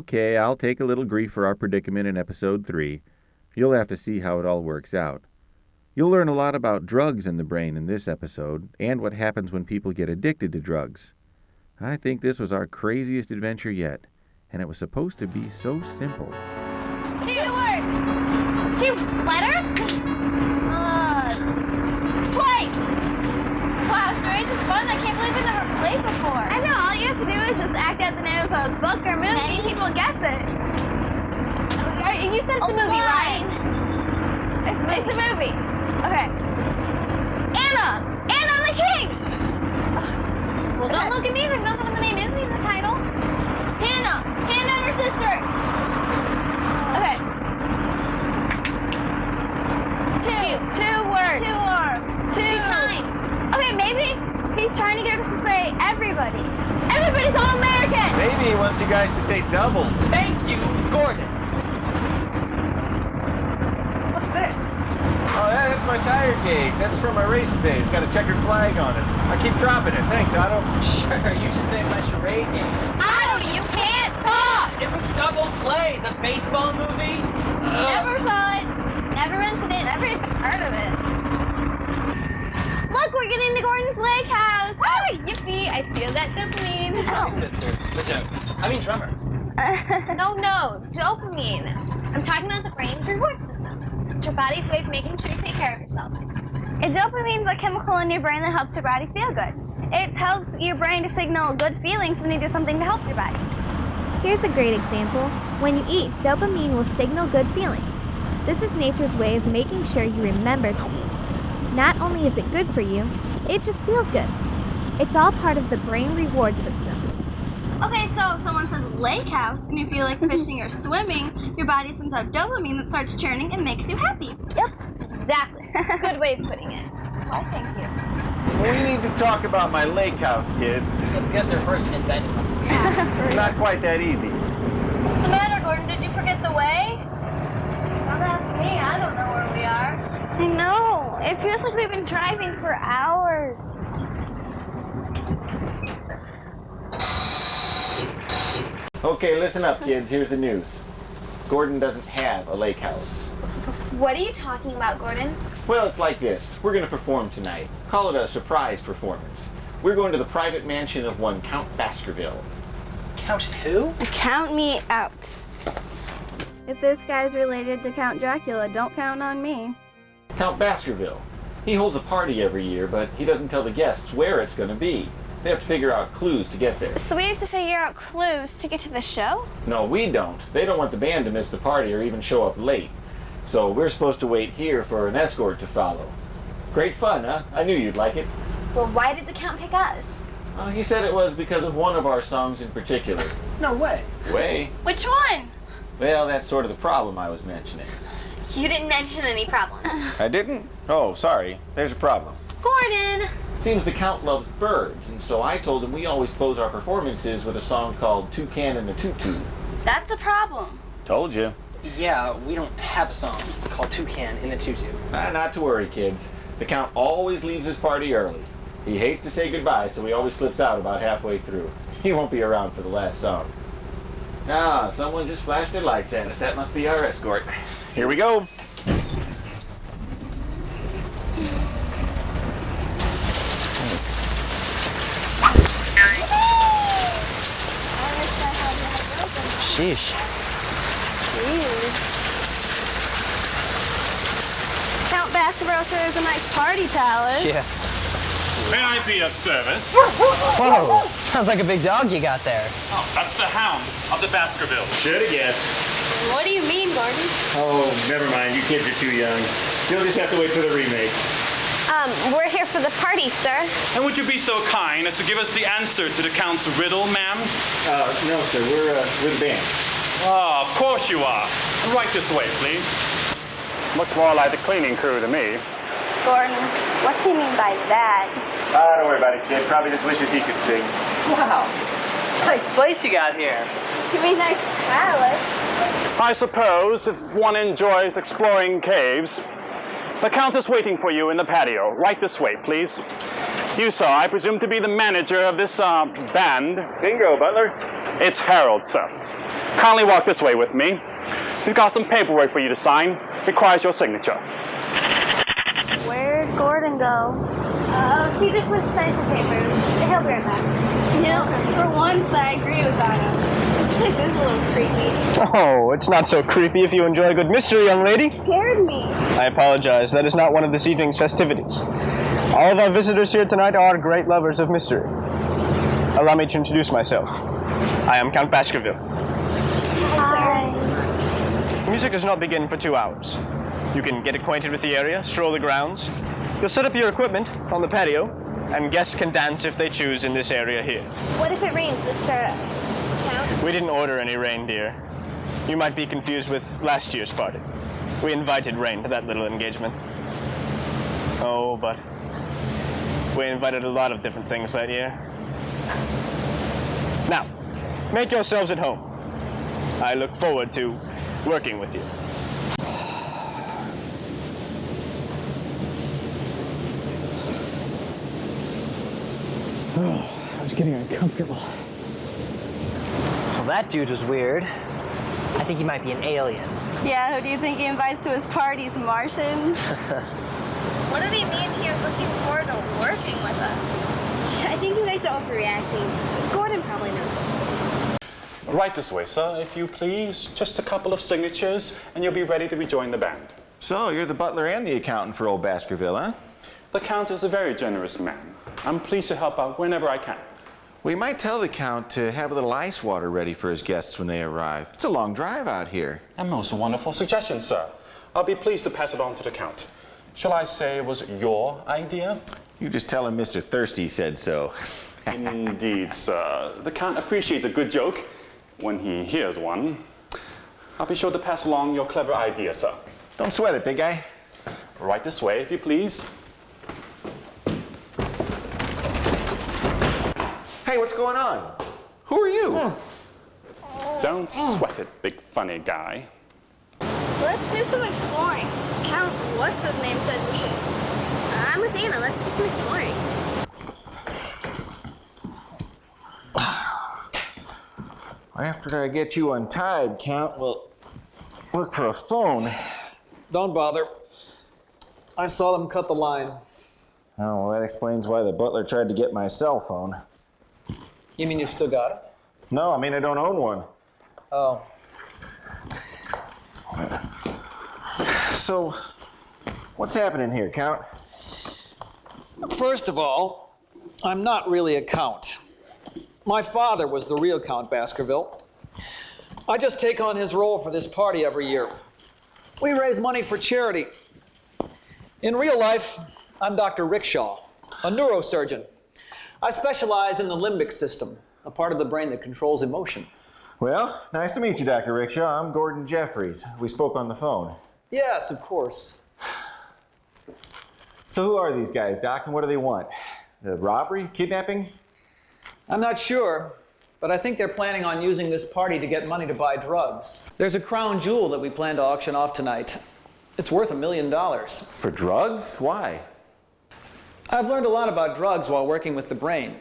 Okay, I'll take a little grief for our predicament in episode 3. You'll have to see how it all works out. You'll learn a lot about drugs in the brain in this episode, and what happens when people get addicted to drugs. I think this was our craziest adventure yet, and it was supposed to be so simple. 2 words! 2 letters? Twice! Wow, charades is fun. I can't believe I never played before. I know, all you have to do is just act out the name of a book or movie and people guess it. You said it's a movie, right? It's a movie. Okay. Anna! Anna and the King! Well, don't look at me. There's nothing with the name Izzy in the title. Hannah! Hannah and her sisters! Okay. 2 words. 2 times. Okay, maybe he's trying to get us to say everybody. Everybody's all American! Maybe he wants you guys to say doubles. Thank you, Gordon. What's this? Oh, that's my tire gauge. That's from my racing day. It's got a checkered flag on it. I keep dropping it. Thanks, Otto. Sure, you just saved my charade game. Otto, you can't talk! It was Double Play, the baseball movie. Never saw it. Never rented it. Never even heard of it. Look, we're getting to Gordon's lake house. Oh, yippee! I feel that dopamine. Hi, sister. The joke. I mean drummer. No, dopamine. I'm talking about the brain's reward system. It's your body's way of making sure you take care of yourself. And dopamine's a chemical in your brain that helps your body feel good. It tells your brain to signal good feelings when you do something to help your body. Here's a great example. When you eat, dopamine will signal good feelings. This is nature's way of making sure you remember to eat. Not only is it good for you, it just feels good. It's all part of the brain reward system. Okay, so if someone says lake house and you feel like fishing or swimming, your body sends out dopamine that starts churning and makes you happy. Yep, exactly. Good way of putting it. Why, thank you. We need to talk about my lake house, kids. Let's get their first invention. It's not quite that easy. What's the matter, Gordon? Did you forget the way? Don't ask me. I don't know where we are. I know. It feels like we've been driving for hours. Okay, listen up, kids. Here's the news. Gordon doesn't have a lake house. What are you talking about, Gordon? Well, it's like this. We're going to perform tonight. Call it a surprise performance. We're going to the private mansion of one Count Baskerville. Count who? Count me out. If this guy's related to Count Dracula, don't count on me. Count Baskerville. He holds a party every year, but he doesn't tell the guests where it's going to be. They have to figure out clues to get there. So we have to figure out clues to get to the show? No, we don't. They don't want the band to miss the party or even show up late. So we're supposed to wait here for an escort to follow. Great fun, huh? I knew you'd like it. Well, why did the Count pick us? He said it was because of one of our songs in particular. No way. Way? Which one? Well, that's sort of the problem I was mentioning. You didn't mention any problem. I didn't? Oh, sorry. There's a problem. Gordon! Seems the Count loves birds, and so I told him we always close our performances with a song called Toucan in a Tutu. That's a problem. Told you. Yeah, we don't have a song called Toucan in a Tutu. Not to worry, kids. The Count always leaves his party early. He hates to say goodbye, so he always slips out about halfway through. He won't be around for the last song. Ah, someone just flashed their lights at us. That must be our escort. Here we go. Sheesh. Count Baskerville sure is a nice party palace. Yeah. May I be of service? Whoa, sounds like a big dog you got there. Oh, that's the hound of the Baskerville. Should have guessed. What do you mean, Gordon? Oh, never mind. You kids are too young. You'll just have to wait for the remake. We're here for the party, sir. And would you be so kind as to give us the answer to the Count's riddle, ma'am? No, sir. We're the band. Oh, of course you are. Right this way, please. Looks more like the cleaning crew to me. Gordon, what do you mean by that? Don't worry about it, kid. Probably just wishes he could sing. Wow. Nice place you got here. You mean nice palace? I suppose if one enjoys exploring caves, the Count is waiting for you in the patio. Right this way, please. You, sir, I presume to be the manager of this, band. Bingo, Butler. It's Harold, sir. Kindly walk this way with me. We've got some paperwork for you to sign. Requires your signature. Where'd Gordon go? He just went to sign some papers. He'll be right back. You know, for once, I agree with Anna. This place is a little creepy. Oh, it's not so creepy if you enjoy a good mystery, young lady. Scared me. I apologize. That is not one of this evening's festivities. All of our visitors here tonight are great lovers of mystery. Allow me to introduce myself. I am Count Baskerville. Hi. Music does not begin for 2 hours. You can get acquainted with the area, stroll the grounds. You'll set up your equipment on the patio, and guests can dance if they choose in this area here. What if it rains, Mr. Count? We didn't order any reindeer. You might be confused with last year's party. We invited rain to that little engagement. Oh, but we invited a lot of different things that year. Now, make yourselves at home. I look forward to working with you. I was getting uncomfortable. Well, that dude was weird. I think he might be an alien. Yeah, who do you think he invites to his parties, Martians? What did he mean he was looking forward to working with us? I think you guys are overreacting. Gordon probably knows. Right this way, sir, if you please. Just a couple of signatures, and you'll be ready to rejoin the band. So, you're the butler and the accountant for old Baskerville, huh? The Count is a very generous man. I'm pleased to help out whenever I can. We might tell the Count to have a little ice water ready for his guests when they arrive. It's a long drive out here. A most wonderful suggestion, sir. I'll be pleased to pass it on to the Count. Shall I say it was your idea? You just tell him Mr. Thirsty said so. Indeed, sir. The Count appreciates a good joke when he hears one. I'll be sure to pass along your clever idea, sir. Don't sweat it, big guy. Right this way, if you please. Hey, what's going on? Who are you? Don't sweat it, big funny guy. Let's do some exploring. Count, what's his name said we should. I'm with Anna. Let's do some exploring. After I get you untied, Count, we'll look for a phone. Don't bother. I saw them cut the line. Oh, well, that explains why the butler tried to get my cell phone. You mean you've still got it? No, I mean I don't own one. Oh. So, what's happening here, Count? First of all, I'm not really a count. My father was the real Count Baskerville. I just take on his role for this party every year. We raise money for charity. In real life, I'm Dr. Rickshaw, a neurosurgeon. I specialize in the limbic system, a part of the brain that controls emotion. Well, nice to meet you, Dr. Rickshaw. I'm Gordon Jeffries. We spoke on the phone. Yes, of course. So who are these guys, Doc, and what do they want? The robbery? Kidnapping? I'm not sure, but I think they're planning on using this party to get money to buy drugs. There's a crown jewel that we plan to auction off tonight. It's worth $1 million. For drugs? Why? I've learned a lot about drugs while working with the brain.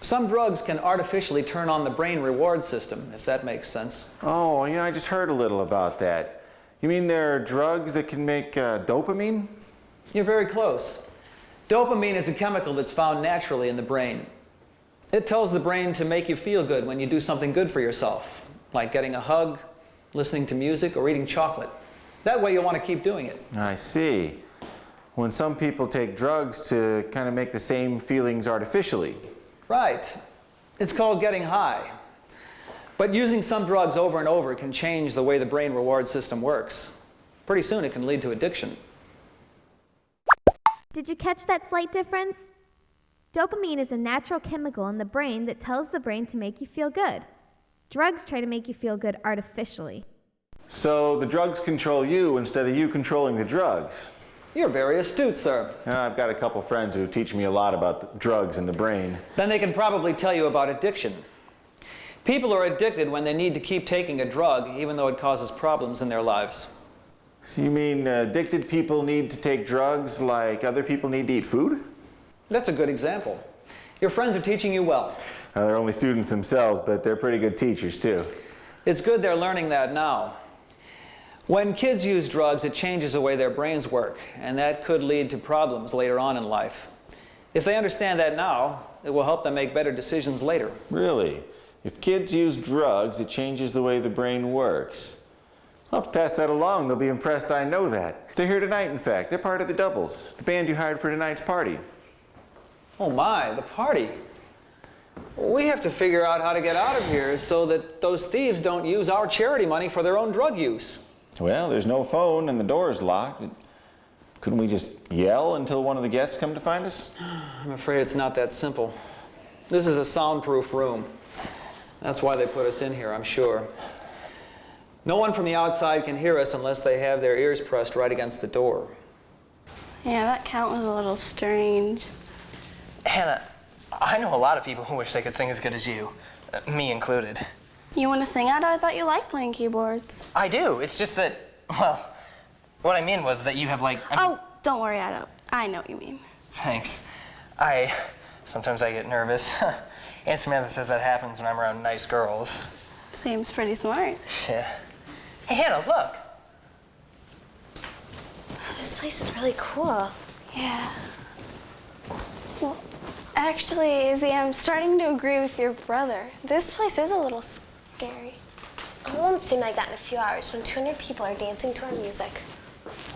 Some drugs can artificially turn on the brain reward system, if that makes sense. Oh, I just heard a little about that. You mean there are drugs that can make dopamine? You're very close. Dopamine is a chemical that's found naturally in the brain. It tells the brain to make you feel good when you do something good for yourself, like getting a hug, listening to music, or eating chocolate. That way you'll want to keep doing it. I see. When some people take drugs to kind of make the same feelings artificially. Right. It's called getting high. But using some drugs over and over can change the way the brain reward system works. Pretty soon it can lead to addiction. Did you catch that slight difference? Dopamine is a natural chemical in the brain that tells the brain to make you feel good. Drugs try to make you feel good artificially. So the drugs control you instead of you controlling the drugs. You're very astute, sir. I've got a couple friends who teach me a lot about the drugs in the brain. Then they can probably tell you about addiction. People are addicted when they need to keep taking a drug, even though it causes problems in their lives. So you mean addicted people need to take drugs like other people need to eat food? That's a good example. Your friends are teaching you well. They're only students themselves, but they're pretty good teachers too. It's good they're learning that now. When kids use drugs, it changes the way their brains work, and that could lead to problems later on in life. If they understand that now, it will help them make better decisions later. Really? If kids use drugs, it changes the way the brain works. I'll have to pass that along. They'll be impressed I know that. They're here tonight, in fact. They're part of the Doubles, the band you hired for tonight's party. Oh my, the party. We have to figure out how to get out of here so that those thieves don't use our charity money for their own drug use. Well, there's no phone and the door's locked. Couldn't we just yell until one of the guests come to find us? I'm afraid it's not that simple. This is a soundproof room. That's why they put us in here, I'm sure. No one from the outside can hear us unless they have their ears pressed right against the door. Yeah, that count was a little strange. Hannah, I know a lot of people who wish they could sing as good as you, me included. You want to sing out? I thought you liked playing keyboards. I do. It's just that, well, what I mean was that you have like... Oh, don't worry, I know what you mean. Thanks. Sometimes I get nervous. Aunt Samantha says that happens when I'm around nice girls. Seems pretty smart. Yeah. Hey, Hannah, look. This place is really cool. Yeah. Well, actually, Izzy, I'm starting to agree with your brother. This place is a little scary. It won't seem like that in a few hours when 200 people are dancing to our music.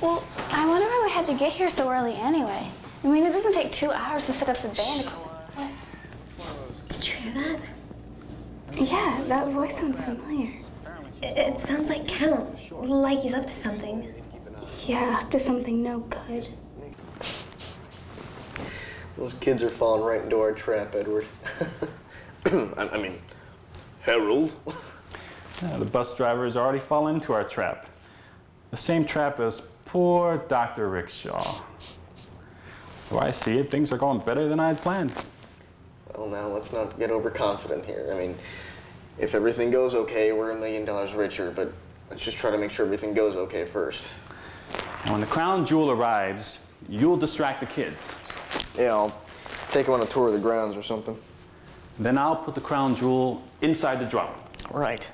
Well, I wonder why we had to get here so early anyway. I mean, it doesn't take 2 hours to set up the band. What? Did you hear that? Yeah, that voice sounds familiar. It sounds like Count, like he's up to something. Yeah, up to something no good. Those kids are falling right into our trap, Edward. I mean, Harold. Yeah, the bus driver has already fallen into our trap. The same trap as poor Dr. Rickshaw. So I see it, things are going better than I had planned. Well, now let's not get overconfident here. I mean, if everything goes okay, we're $1 million richer, but let's just try to make sure everything goes okay first. When the crown jewel arrives, you'll distract the kids. Yeah, I'll take them on a tour of the grounds or something. Then I'll put the crown jewel inside the drum. Right.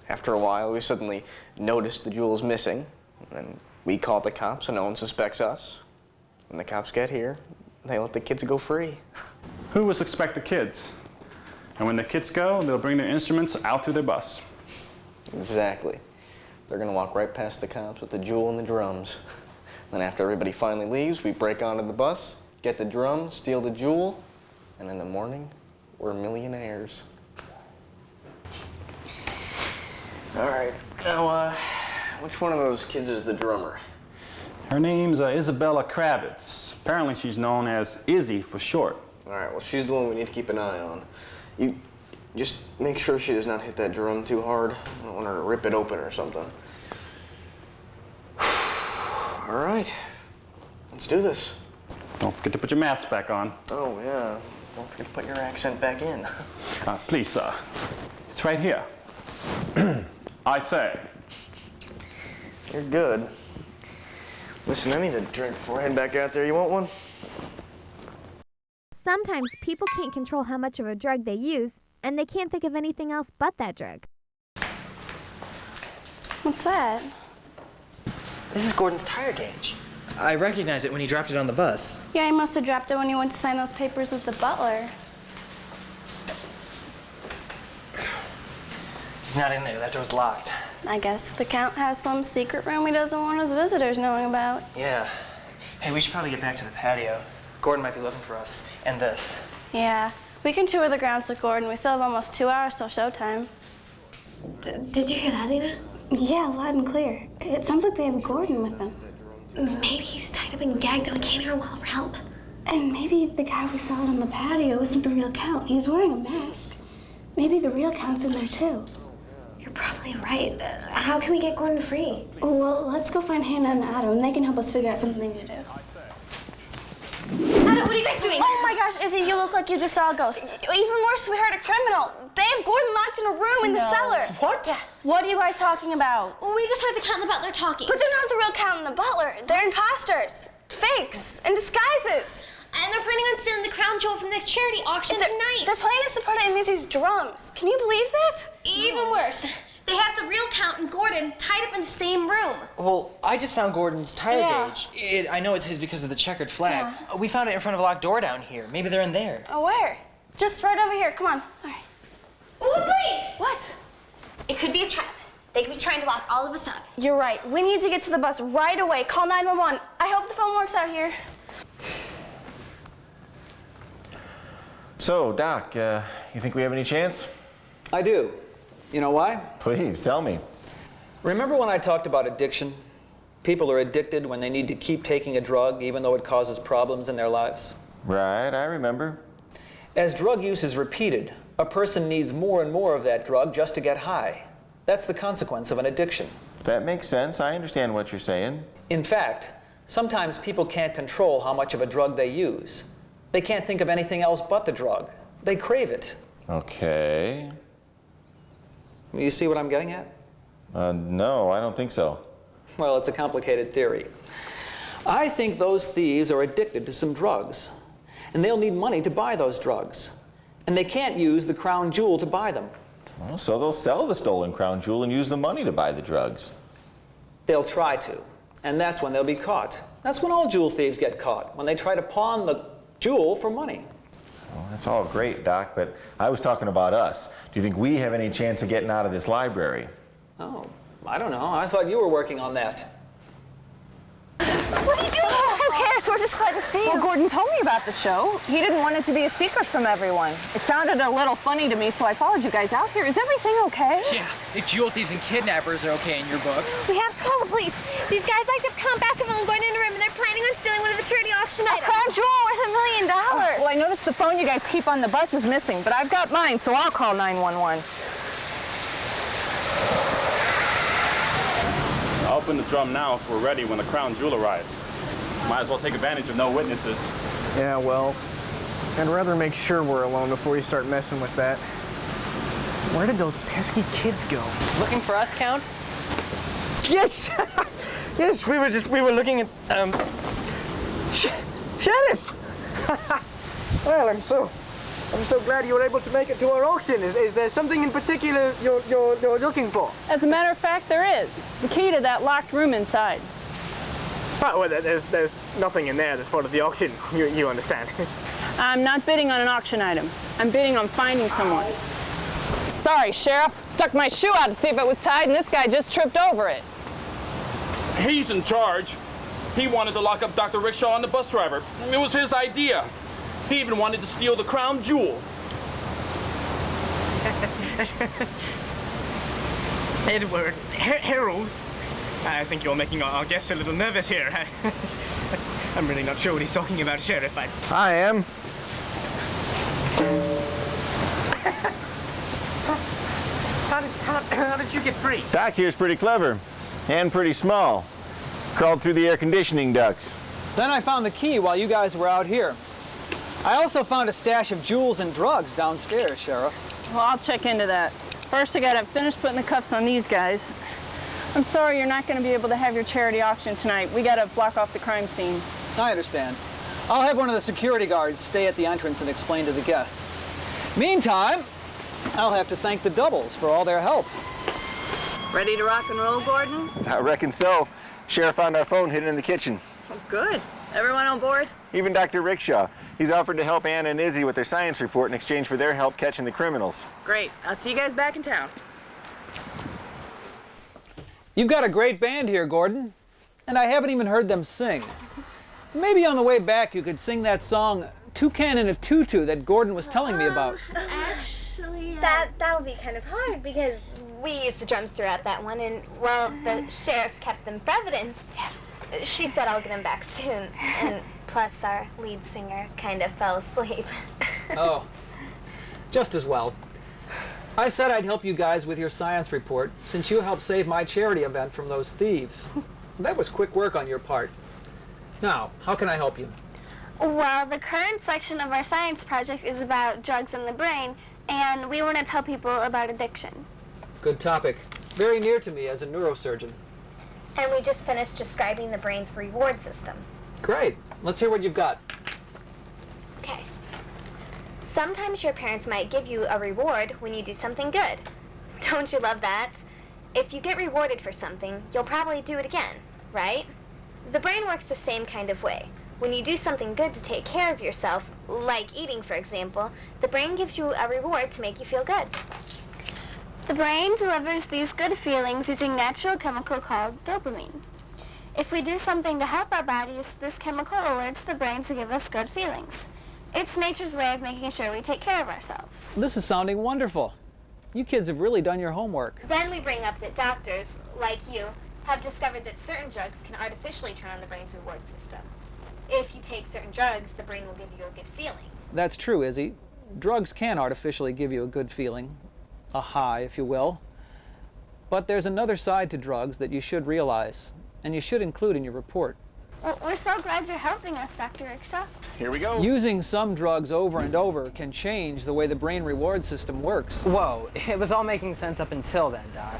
After a while, we suddenly noticed the jewel's missing, and we called the cops so no one suspects us. When the cops get here, they let the kids go free. Who would suspect the kids? And when the kids go, they'll bring their instruments out to their bus. Exactly. They're gonna walk right past the cops with the jewel and the drums. Then after everybody finally leaves, we break onto the bus, get the drum, steal the jewel, and in the morning, we're millionaires. All right, now, which one of those kids is the drummer? Her name's Isabella Kravitz. Apparently she's known as Izzy for short. All right, well, she's the one we need to keep an eye on. You just make sure she does not hit that drum too hard. I don't want her to rip it open or something. All right, let's do this. Don't forget to put your mask back on. Oh, yeah. Don't forget to put your accent back in. Please, sir. It's right here. I say. You're good. Listen, I need a drink before I head back out there. You want one? Sometimes people can't control how much of a drug they use, and they can't think of anything else but that drug. What's that? This is Gordon's tire gauge. I recognized it when he dropped it on the bus. Yeah, he must have dropped it when he went to sign those papers with the butler. He's not in there. That door's locked. I guess the Count has some secret room he doesn't want his visitors knowing about. Yeah. Hey, we should probably get back to the patio. Gordon might be looking for us. And this. Yeah, we can tour the grounds with Gordon. We still have almost 2 hours till showtime. Did you hear that, Nina? Yeah, loud and clear. It sounds like they have Gordon with them. Maybe he's tied up and gagged and we can't hear him call for help. And maybe the guy we saw out on the patio isn't the real Count. He's wearing a mask. Maybe the real Count's in there too. You're probably right. How can we get Gordon free? Well, let's go find Hannah and Adam, and they can help us figure out something to do. Adam, what are you guys doing? Oh my gosh, Izzy, you look like you just saw a ghost. Even worse, we heard a criminal. They have Gordon locked in a room in the cellar. What? Yeah. What are you guys talking about? We just heard the Count and the butler talking. But they're not the real Count and the butler. They're imposters, fakes, and disguises. And they're planning on stealing the crown jewel from the charity auction tonight. They're planning to put it in Missy's drums. Can you believe that? Even worse. They have the real Count and Gordon tied up in the same room. Well, I just found Gordon's tire gauge. I know it's his because of the checkered flag. Yeah. We found it in front of a locked door down here. Maybe they're in there. Oh, where? Just right over here. Come on. All right. Oh, wait! What? It could be a trap. They could be trying to lock all of us up. You're right. We need to get to the bus right away. Call 911. I hope the phone works out here. So, Doc, you think we have any chance? I do. You know why? Please, tell me. Remember when I talked about addiction? People are addicted when they need to keep taking a drug even though it causes problems in their lives. Right, I remember. As drug use is repeated, a person needs more and more of that drug just to get high. That's the consequence of an addiction. That makes sense. I understand what you're saying. In fact, sometimes people can't control how much of a drug they use. They can't think of anything else but the drug. They crave it. Okay. You see what I'm getting at? No, I don't think so. Well, it's a complicated theory. I think those thieves are addicted to some drugs, and they'll need money to buy those drugs. And they can't use the crown jewel to buy them. Well, so they'll sell the stolen crown jewel and use the money to buy the drugs. They'll try to, and that's when they'll be caught. That's when all jewel thieves get caught, when they try to pawn the jewel for money. Well, that's all great, Doc, but I was talking about us. Do you think we have any chance of getting out of this library? Oh, I don't know. I thought you were working on that. What are you doing? Who cares? We're just glad to see you. Well, Gordon told me about the show. He didn't want it to be a secret from everyone. It sounded a little funny to me, so I followed you guys out here. Is everything okay? Yeah, if jewel thieves and kidnappers are okay in your book. We have to call the police. These guys like to Count Baskerville and going into a room, and they're planning on stealing one of the charity auction items. A crown jewel worth $1 million. Well, I noticed the phone you guys keep on the bus is missing, but I've got mine, so I'll call 911. I'll open the drum now so we're ready when the crown jewel arrives. Might as well take advantage of no witnesses. Yeah, well, I'd rather make sure we're alone before you start messing with that. Where did those pesky kids go? Looking for us, Count? Yes! Yes, we were looking at, Sheriff! Well, I'm so glad you were able to make it to our auction. Is there something in particular you're looking for? As a matter of fact, there is. The key to that locked room inside. Oh, well, there's nothing in there that's part of the auction, you understand. I'm not bidding on an auction item. I'm bidding on finding someone. Sorry, Sheriff. Stuck my shoe out to see if it was tied, and this guy just tripped over it. He's in charge. He wanted to lock up Dr. Rickshaw and the bus driver. It was his idea. He even wanted to steal the crown jewel. Edward, Harold, I think you're making our guest a little nervous here. I'm really not sure what he's talking about, Sheriff. I am. How did you get free? Doc here's pretty clever and pretty small. Crawled through the air conditioning ducts. Then I found the key while you guys were out here. I also found a stash of jewels and drugs downstairs, Sheriff. Well, I'll check into that. First, I gotta finish putting the cuffs on these guys. I'm sorry you're not gonna be able to have your charity auction tonight. We gotta block off the crime scene. I understand. I'll have one of the security guards stay at the entrance and explain to the guests. Meantime, I'll have to thank the doubles for all their help. Ready to rock and roll, Gordon? I reckon so. Sheriff found our phone hidden in the kitchen. Well, good. Everyone on board? Even Dr. Rickshaw. He's offered to help Anna and Izzy with their science report in exchange for their help catching the criminals. Great. I'll see you guys back in town. You've got a great band here, Gordon. And I haven't even heard them sing. Maybe on the way back you could sing that song, Toucan in a Tutu, that Gordon was telling me about. Actually, that'll be kind of hard because we used the drums throughout that one, and, well, the sheriff kept them for evidence. She said I'll get them back soon, and plus our lead singer kind of fell asleep. Oh, just as well. I said I'd help you guys with your science report since you helped save my charity event from those thieves. That was quick work on your part. Now, how can I help you? Well, the current section of our science project is about drugs in the brain, and we want to tell people about addiction. Good topic. Very near to me as a neurosurgeon. And we just finished describing the brain's reward system. Great. Let's hear what you've got. Sometimes your parents might give you a reward when you do something good. Don't you love that? If you get rewarded for something, you'll probably do it again, right? The brain works the same kind of way. When you do something good to take care of yourself, like eating, for example, the brain gives you a reward to make you feel good. The brain delivers these good feelings using a natural chemical called dopamine. If we do something to help our bodies, this chemical alerts the brain to give us good feelings. It's nature's way of making sure we take care of ourselves. This is sounding wonderful. You kids have really done your homework. Then we bring up that doctors, like you, have discovered that certain drugs can artificially turn on the brain's reward system. If you take certain drugs, the brain will give you a good feeling. That's true, Izzy. Drugs can artificially give you a good feeling, a high, if you will. But there's another side to drugs that you should realize, and you should include in your report. Well, we're so glad you're helping us, Dr. Rickshaw. Here we go. Using some drugs over and over can change the way the brain reward system works. Whoa, it was all making sense up until then, Doc.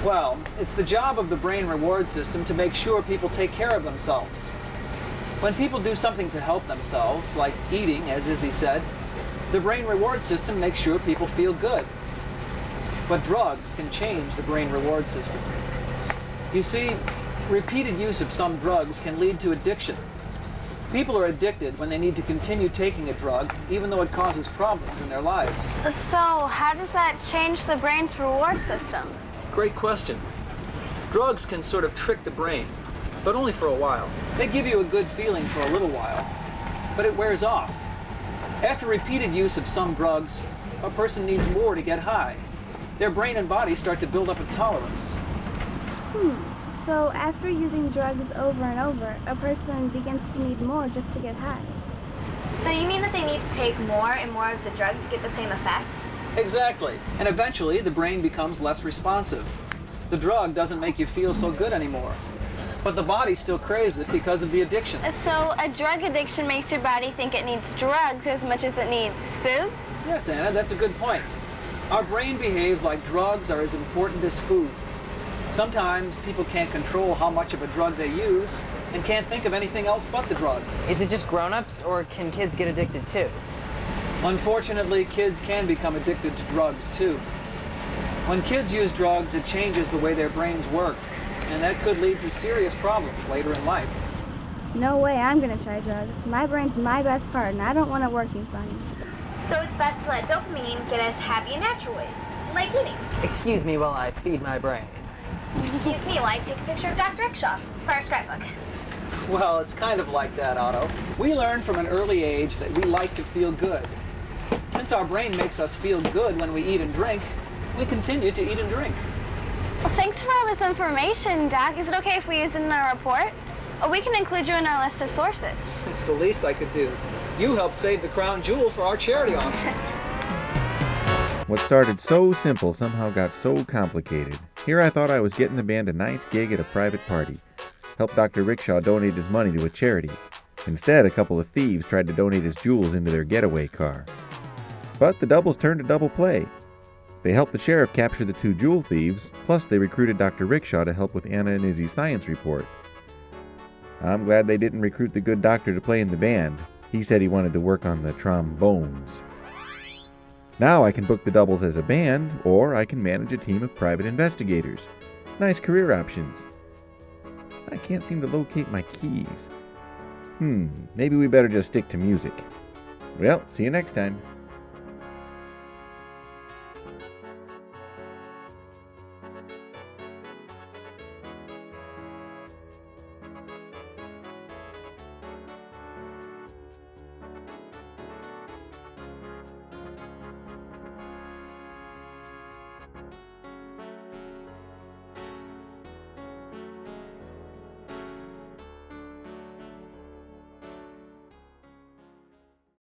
Well, it's the job of the brain reward system to make sure people take care of themselves. When people do something to help themselves, like eating, as Izzy said, the brain reward system makes sure people feel good. But drugs can change the brain reward system. You see, repeated use of some drugs can lead to addiction. People are addicted when they need to continue taking a drug, even though it causes problems in their lives. So, how does that change the brain's reward system? Great question. Drugs can sort of trick the brain, but only for a while. They give you a good feeling for a little while, but it wears off. After repeated use of some drugs, a person needs more to get high. Their brain and body start to build up a tolerance. So after using drugs over and over, a person begins to need more just to get high. So you mean that they need to take more and more of the drug to get the same effect? Exactly. And eventually, the brain becomes less responsive. The drug doesn't make you feel so good anymore. But the body still craves it because of the addiction. So a drug addiction makes your body think it needs drugs as much as it needs food? Yes, Anna, that's a good point. Our brain behaves like drugs are as important as food. Sometimes people can't control how much of a drug they use and can't think of anything else but the drug. Is it just grown-ups, or can kids get addicted too? Unfortunately, kids can become addicted to drugs too. When kids use drugs, it changes the way their brains work, and that could lead to serious problems later in life. No way I'm gonna try drugs. My brain's my best part, and I don't want it working funny. So it's best to let dopamine get us happy in natural ways, like eating. Excuse me while I feed my brain. Excuse me while I take a picture of Dr. Rickshaw for our scrapbook. Well, it's kind of like that, Otto. We learn from an early age that we like to feel good. Since our brain makes us feel good when we eat and drink, we continue to eat and drink. Well, thanks for all this information, Doc. Is it okay if we use it in our report? We can include you in our list of sources. It's the least I could do. You helped save the crown jewel for our charity auction. What started so simple somehow got so complicated. Here I thought I was getting the band a nice gig at a private party. Helped Dr. Rickshaw donate his money to a charity. Instead, a couple of thieves tried to donate his jewels into their getaway car. But the doubles turned a double play. They helped the sheriff capture the two jewel thieves, plus they recruited Dr. Rickshaw to help with Anna and Izzy's science report. I'm glad they didn't recruit the good doctor to play in the band. He said he wanted to work on the trombones. Now I can book the doubles as a band, or I can manage a team of private investigators. Nice career options. I can't seem to locate my keys. Maybe we better just stick to music. Well, see you next time.